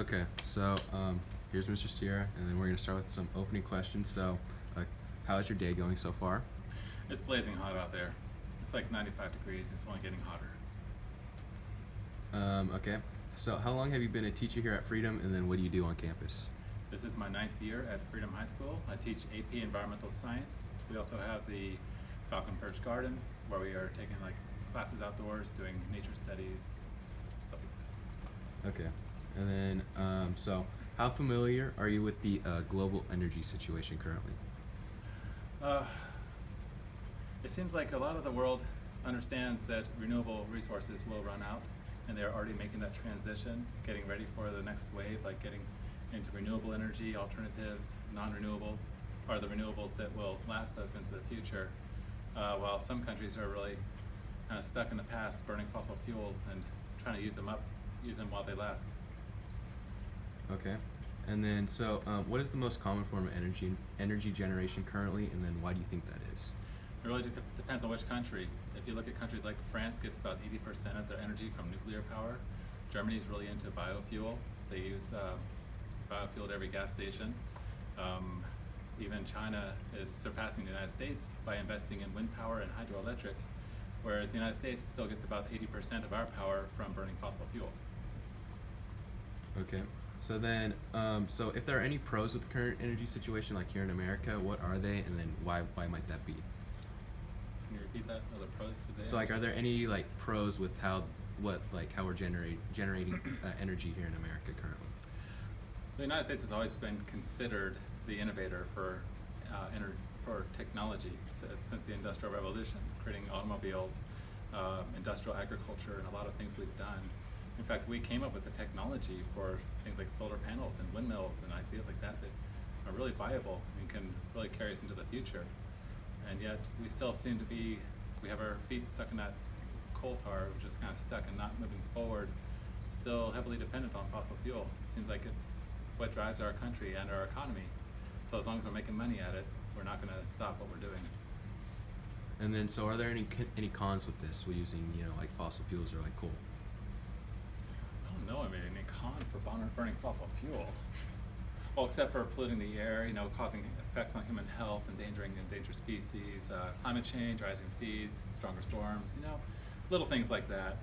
Okay, so here's Mr. Sierra, and then we're going to start with some opening questions. So, how is your day going so far? It's blazing hot out there. It's like 95 degrees. It's only getting hotter. Okay, so how long have you been a teacher here at Freedom, and then what do you do on campus? This is my 9th year at Freedom High School. I teach AP Environmental Science. We also have the Falcon Perch Garden, where we are taking like classes outdoors, doing nature studies, stuff like that. Okay, and then so how familiar are you with the global energy situation currently? It seems like a lot of the world understands that renewable resources will run out, and they're already making that transition, getting ready for the next wave, like getting into renewable energy alternatives. Non-renewables are the renewables that will last us into the future, while some countries are really kind of stuck in the past, burning fossil fuels and trying to use them while they last. Okay, and then so what is the most common form of energy generation currently, and then why do you think that is? It really depends on which country. If you look at countries like France, gets about 80% of their energy from nuclear power. Germany's really into biofuel. They use biofuel at every gas station. Even China is surpassing the United States by investing in wind power and hydroelectric, whereas the United States still gets about 80% of our power from burning fossil fuel. Okay, so then so if there are any pros with the current energy situation, like here in America, what are they, and then why might that be? Can you repeat that? Are the pros to the So like, are there any like pros with how we're generating energy here in America currently? The United States has always been considered the innovator for technology since the Industrial Revolution, creating automobiles, industrial agriculture, and a lot of things we've done. In fact, we came up with the technology for things like solar panels and windmills and ideas like that that are really viable and can really carry us into the future. And yet we still seem to we have our feet stuck in that coal tar, we're just kind of stuck and not moving forward, still heavily dependent on fossil fuel. It seems like it's what drives our country and our economy. So as long as we're making money at it, we're not going to stop what we're doing. And then, so are there any cons with this? We're using, like fossil fuels or like coal. I don't know. I mean, any con for burning fossil fuel? Well, except for polluting the air, causing effects on human health, endangering endangered species, climate change, rising seas, stronger storms. Little things like that.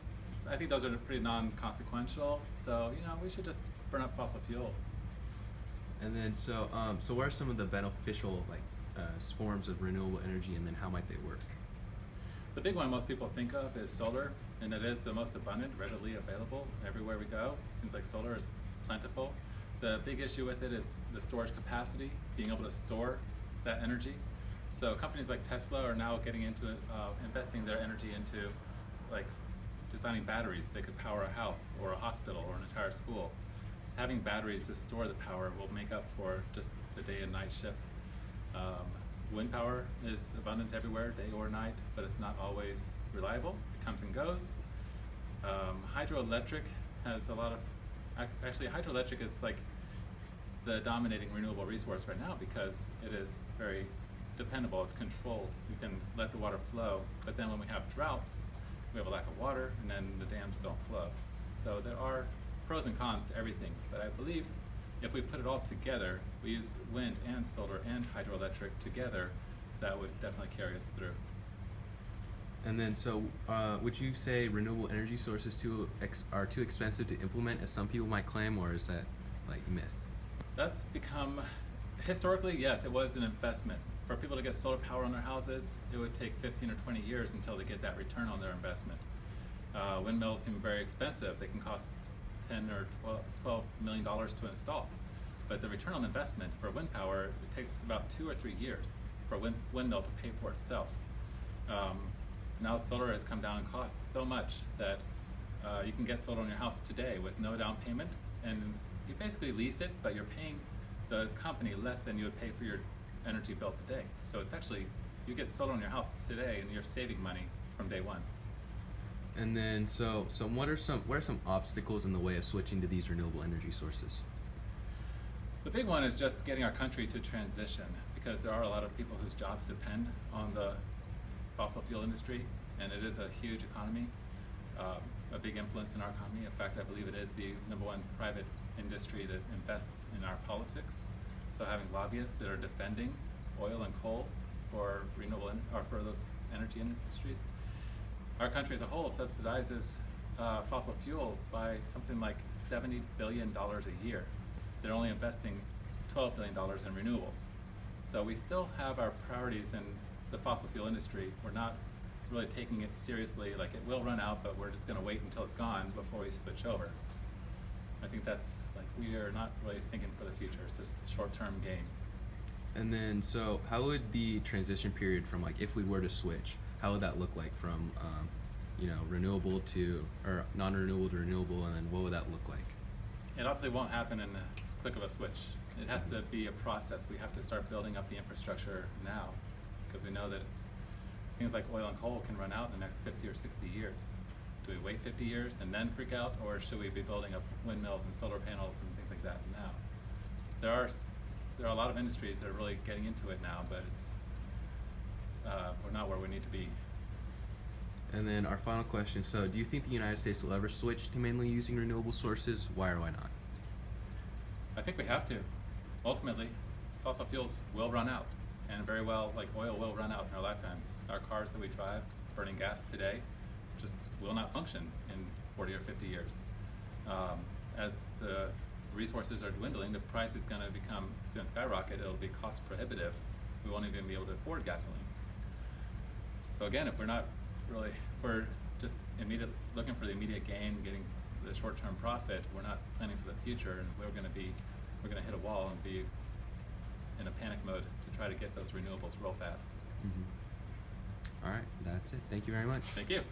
I think those are pretty non-consequential. So we should just burn up fossil fuel. And then, so what are some of the beneficial forms of renewable energy, and then how might they work? The big one most people think of is solar, and it is the most abundant, readily available everywhere we go. It seems like solar is plentiful. The big issue with it is the storage capacity, being able to store that energy. So companies like Tesla are now getting into investing their energy into like designing batteries that could power a house or a hospital or an entire school. Having batteries to store the power will make up for just the day and night shift. Wind power is abundant everywhere, day or night, but it's not always reliable. It comes and goes. Hydroelectric has a lot of, actually hydroelectric is like the dominating renewable resource right now because it is very dependable, it's controlled. You can let the water flow, but then when we have droughts, we have a lack of water, and then the dams don't flow. So there are pros and cons to everything, but I believe if we put it all together, we use wind and solar and hydroelectric together, that would definitely carry us through. And then, so would you say renewable energy sources are too expensive to implement, as some people might claim, or is that like myth? That's become, historically, yes, it was an investment. For people to get solar power on their houses, it would take 15 or 20 years until they get that return on their investment. Windmills seem very expensive. They can cost $10 or $12 million to install. But the return on investment for wind power, it takes about 2 or 3 years for a windmill to pay for itself. Now solar has come down in cost so much that you can get solar on your house today with no down payment, and you basically lease it, but you're paying the company less than you would pay for your energy bill today. So it's actually, you get solar on your house today and you're saving money from day one. And then, so what are some obstacles in the way of switching to these renewable energy sources? The big one is just getting our country to transition, because there are a lot of people whose jobs depend on the fossil fuel industry, and it is a huge economy, a big influence in our economy. In fact, I believe it is the #1 private industry that invests in our politics. So having lobbyists that are defending oil and coal for or for those energy industries. Our country as a whole subsidizes fossil fuel by something like $70 billion a year. They're only investing $12 billion in renewables. So we still have our priorities in the fossil fuel industry. We're not really taking it seriously, like it will run out, but we're just going to wait until it's gone before we switch over. I think that's like, we are not really thinking for the future. It's just short-term gain. And then, so how would the transition period from, like, if we were to switch, how would that look like from, renewable to, or non-renewable to renewable, and then what would that look like? It obviously won't happen in the click of a switch. It has to be a process. We have to start building up the infrastructure now, because we know that things like oil and coal can run out in the next 50 or 60 years. Do we wait 50 years and then freak out, or should we be building up windmills and solar panels and things like that now? There are a lot of industries that are really getting into it now, but we're not where we need to be. And then our final question, so do you think the United States will ever switch to mainly using renewable sources? Why or why not? I think we have to. Ultimately, fossil fuels will run out, and very well, like oil will run out in our lifetimes. Our cars that we drive burning gas today just will not function in 40 or 50 years. As the resources are dwindling, the price is going to skyrocket. It'll be cost prohibitive. We won't even be able to afford gasoline. So again, if we're just looking for the immediate gain, getting the short-term profit, we're not planning for the future, and we're going to hit a wall and be in a panic mode to try to get those renewables real fast. Mm-hmm. All right, that's it. Thank you very much. Thank you.